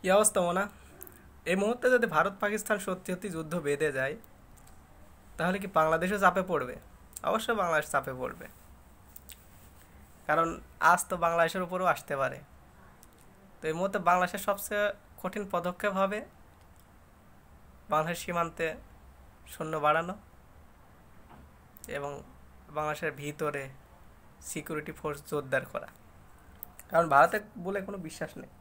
কি অবস্থা মোনা? এই মুহূর্তে যদি ভারত পাকিস্তান সত্যি সত্যি যুদ্ধ বেঁধে যায়, তাহলে কি বাংলাদেশও চাপে পড়বে? অবশ্যই বাংলাদেশ চাপে পড়বে। কারণ আজ তো বাংলাদেশের উপরেও আসতে পারে। তো এই মুহূর্তে বাংলাদেশের সবচেয়ে কঠিন পদক্ষেপ হবে বাংলাদেশ সীমান্তে সৈন্য বাড়ানো এবং বাংলাদেশের ভিতরে সিকিউরিটি ফোর্স জোরদার করা। কারণ ভারতে বলে কোনো বিশ্বাস নেই।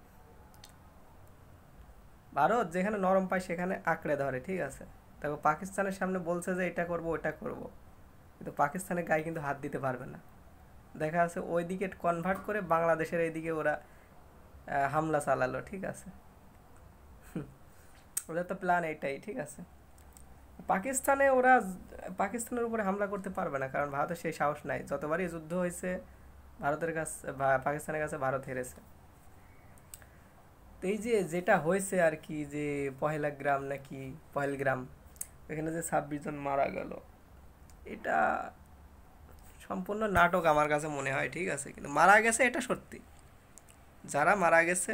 ভারত যেখানে নরম পায় সেখানে আঁকড়ে ধরে, ঠিক আছে। তারপর পাকিস্তানের সামনে বলছে যে এটা করব ওটা করব, কিন্তু পাকিস্তানের গায়ে কিন্তু হাত দিতে পারবে না। দেখা যাচ্ছে ওইদিকে কনভার্ট করে বাংলাদেশের এইদিকে ওরা হামলা চালালো, ঠিক আছে। ওদের তো প্ল্যান এইটাই, ঠিক আছে। পাকিস্তানে ওরা পাকিস্তানের উপরে হামলা করতে পারবে না, কারণ ভারতের সেই সাহস নাই। যতবারই যুদ্ধ হয়েছে ভারতের কাছে পাকিস্তানের কাছে ভারত হেরেছে। তো এই যে যেটা হয়েছে আর কি, যে পহেলা গ্রাম নাকি পহেলগ্রাম, এখানে যে 26 জন মারা গেল, এটা সম্পূর্ণ নাটক আমার কাছে মনে হয়, ঠিক আছে। কিন্তু মারা গেছে এটা সত্যি, যারা মারা গেছে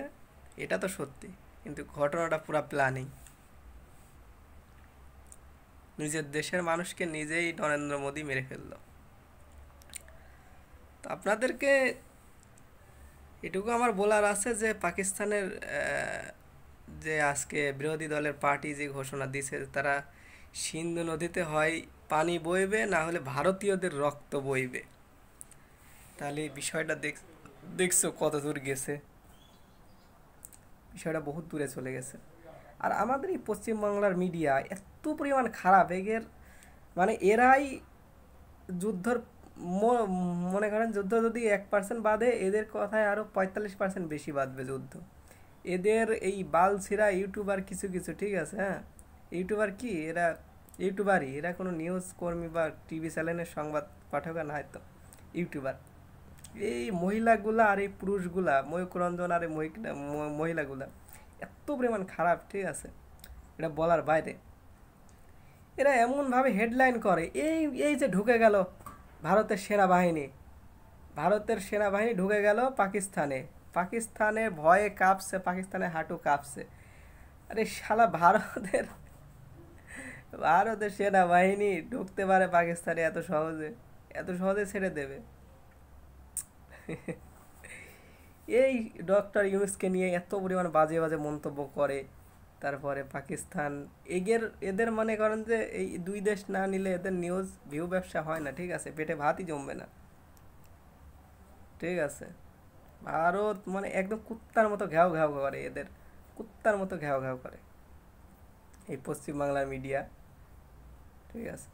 এটা তো সত্যি, কিন্তু ঘটনাটা পুরো প্ল্যানিং। নিজের দেশের মানুষকে নিজেই নরেন্দ্র মোদী মেরে ফেললো। তো আপনাদেরকে এটুকু আমার বলার আছে যে পাকিস্তানের যে আজকে বিরোধী দলের পার্টি যে ঘোষণা দিছে, তারা সিন্ধু নদীতে হয় পানি বইবে, না হলে ভারতীয়দের রক্ত বইবে। তাহলে এই বিষয়টা দেখছো কত দূর গেছে। বিষয়টা বহুত দূরে চলে গেছে। আর আমাদের এই পশ্চিমবাংলার মিডিয়া এত পরিমাণ খারাপ, এগের মানে এরাই যুদ্ধর মনে করেন যুদ্ধ যদি 1% বাদে, এদের কথায় আরো 45% বেশি বাঁধবে যুদ্ধ। এদের এই বালছিরা ইউটিউবার কিছু কিছু, ঠিক আছে, হ্যাঁ। ইউটিউবার কি এরা? ইউটিউবারই এরা, কোনো নিউজ কর্মী বা টিভি চ্যানেলের সংবাদ পাঠক না, হয়তো ইউটিউবার। এই মহিলাগুলা আর এই পুরুষগুলা, ময়ূক রঞ্জন আর এই মহিলাগুলা এত পরিমাণ খারাপ, ঠিক আছে, এটা বলার বাইরে। এরা এমনভাবে হেডলাইন করে, এই এই যে ঢুকে গেল ভারতের সেনাবাহিনী, ভারতের সেনাবাহিনী ঢুকে গেল পাকিস্তানে, পাকিস্তানের ভয়ে কাঁপছে, পাকিস্তানের হাঁটু কাঁপছে। আরে শালা, ভারতের সেনাবাহিনী ঢুকতে পারে পাকিস্তানে এত সহজে? এত সহজে ছেড়ে দেবে? এই ডক্টর ইউনুসকে নিয়ে এত পরিমাণ বাজে বাজে মন্তব্য করে। তারপরে পাকিস্তান, এদের মনে করেন যে এই দুই দেশ না নিলে এদের নিউজ ভিউ ব্যবসা হয় না, ঠিক আছে, পেটে ভাতই জমবে না, ঠিক আছে। ভারত মানে একদম কুত্তার মতো ঘ্যাও ঘ্যাও করে, এদের কুত্তার মতো ঘ্যাও ঘ্যাও করে এই পশ্চিমবাংলার মিডিয়া, ঠিক আছে।